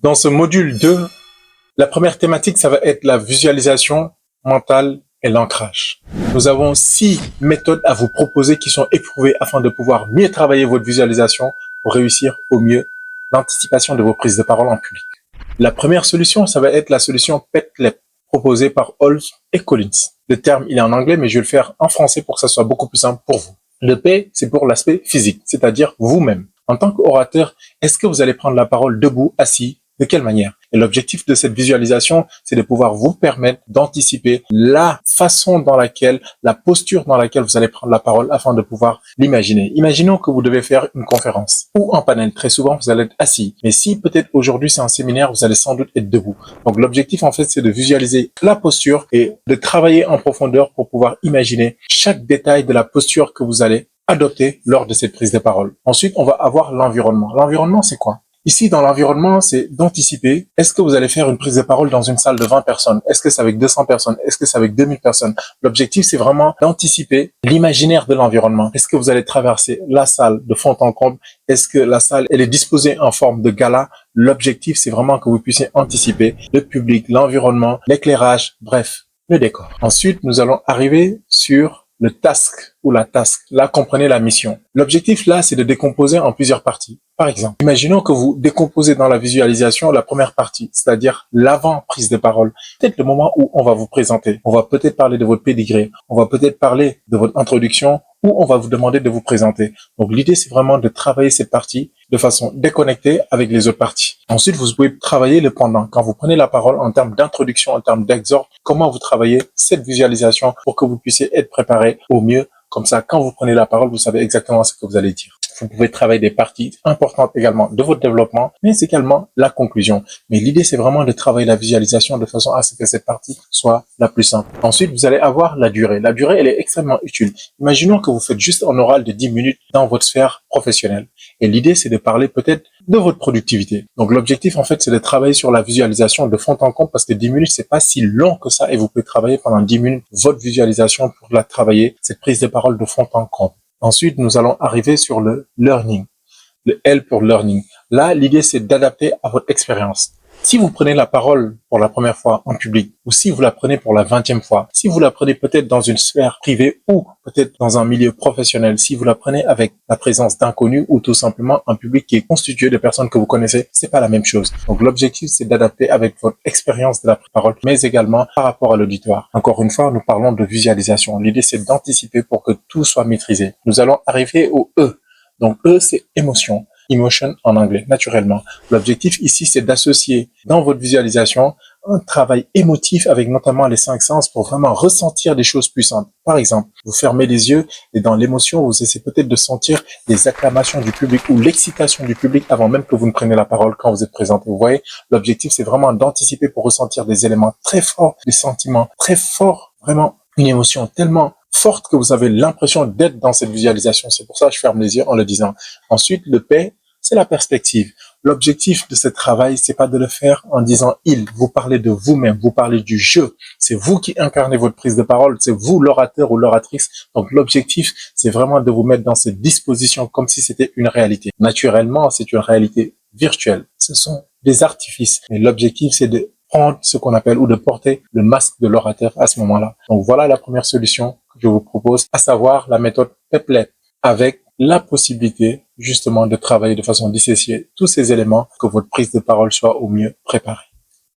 Dans ce module 2, la première thématique, ça va être la visualisation mentale et l'ancrage. Nous avons 6 méthodes à vous proposer qui sont éprouvées afin de pouvoir mieux travailler votre visualisation pour réussir au mieux l'anticipation de vos prises de parole en public. La première solution, ça va être la solution PETLEP, proposée par Holmes et Collins. Le terme, il est en anglais, mais je vais le faire en français pour que ça soit beaucoup plus simple pour vous. Le P, c'est pour l'aspect physique, c'est-à-dire vous-même. En tant qu'orateur, est-ce que vous allez prendre la parole debout, assis? De quelle manière? Et l'objectif de cette visualisation, c'est de pouvoir vous permettre d'anticiper la façon dans laquelle, la posture dans laquelle vous allez prendre la parole afin de pouvoir l'imaginer. Imaginons que vous devez faire une conférence ou un panel. Très souvent, vous allez être assis. Mais si peut-être aujourd'hui c'est un séminaire, vous allez sans doute être debout. Donc l'objectif, en fait, c'est de visualiser la posture et de travailler en profondeur pour pouvoir imaginer chaque détail de la posture que vous allez adopter lors de cette prise de parole. Ensuite, on va avoir l'environnement. L'environnement, c'est quoi? Ici, dans l'environnement, c'est d'anticiper. Est-ce que vous allez faire une prise de parole dans une salle de 20 personnes? Est-ce que c'est avec 200 personnes? Est-ce que c'est avec 2000 personnes? L'objectif, c'est vraiment d'anticiper l'imaginaire de l'environnement. Est-ce que vous allez traverser la salle de fond en comble? Est-ce que la salle, elle est disposée en forme de gala? L'objectif, c'est vraiment que vous puissiez anticiper le public, l'environnement, l'éclairage, bref, le décor. Ensuite, nous allons arriver sur le task ou la task. Là, comprenez la mission. L'objectif, là, c'est de décomposer en plusieurs parties. Par exemple, imaginons que vous décomposez dans la visualisation la première partie, c'est-à-dire l'avant prise de parole. Peut-être le moment où on va vous présenter. On va peut-être parler de votre pédigré. On va peut-être parler de votre introduction ou on va vous demander de vous présenter. Donc, l'idée, c'est vraiment de travailler cette partie de façon déconnectée avec les autres parties. Ensuite, vous pouvez travailler le pendant. Quand vous prenez la parole en termes d'introduction, en termes d'exorde, comment vous travaillez cette visualisation pour que vous puissiez être préparé au mieux. Comme ça, quand vous prenez la parole, vous savez exactement ce que vous allez dire. Vous pouvez travailler des parties importantes également de votre développement, mais c'est également la conclusion. Mais l'idée, c'est vraiment de travailler la visualisation de façon à ce que cette partie soit la plus simple. Ensuite, vous allez avoir la durée. La durée, elle est extrêmement utile. Imaginons que vous faites juste un oral de 10 minutes dans votre sphère professionnelle. Et l'idée, c'est de parler peut-être de votre productivité. Donc, l'objectif, en fait, c'est de travailler sur la visualisation de fond en comble parce que 10 minutes, c'est pas si long que ça et vous pouvez travailler pendant 10 minutes votre visualisation pour la travailler, cette prise de parole de fond en comble. Ensuite, nous allons arriver sur le learning, le L pour learning. Là, l'idée, c'est d'adapter à votre expérience. Si vous prenez la parole pour la première fois en public, ou si vous la prenez pour la 20e fois, si vous la prenez peut-être dans une sphère privée ou peut-être dans un milieu professionnel, si vous la prenez avec la présence d'inconnus ou tout simplement un public qui est constitué de personnes que vous connaissez, c'est pas la même chose. Donc, l'objectif, c'est d'adapter avec votre expérience de la parole, mais également par rapport à l'auditoire. Encore une fois, nous parlons de visualisation. L'idée, c'est d'anticiper pour que tout soit maîtrisé. Nous allons arriver au E. Donc, E, c'est émotion. Emotion en anglais, naturellement. L'objectif ici, c'est d'associer dans votre visualisation un travail émotif avec notamment les 5 sens pour vraiment ressentir des choses puissantes. Par exemple, vous fermez les yeux et dans l'émotion, vous essayez peut-être de sentir les acclamations du public ou l'excitation du public avant même que vous ne preniez la parole quand vous êtes présenté. Vous voyez, l'objectif, c'est vraiment d'anticiper pour ressentir des éléments très forts, des sentiments très forts, vraiment une émotion tellement forte que vous avez l'impression d'être dans cette visualisation. C'est pour ça que je ferme les yeux en le disant. Ensuite, le P, c'est la perspective. L'objectif de ce travail, c'est pas de le faire en disant il. Vous parlez de vous-même, vous parlez du jeu. C'est vous qui incarnez votre prise de parole, c'est vous l'orateur ou l'oratrice. Donc l'objectif, c'est vraiment de vous mettre dans cette disposition comme si c'était une réalité. Naturellement, c'est une réalité virtuelle. Ce sont des artifices. Mais l'objectif, c'est de prendre ce qu'on appelle ou de porter le masque de l'orateur à ce moment-là. Donc voilà la première solution que je vous propose, à savoir la méthode PEPLEP avec la possibilité justement de travailler de façon dissociée tous ces éléments, que votre prise de parole soit au mieux préparée.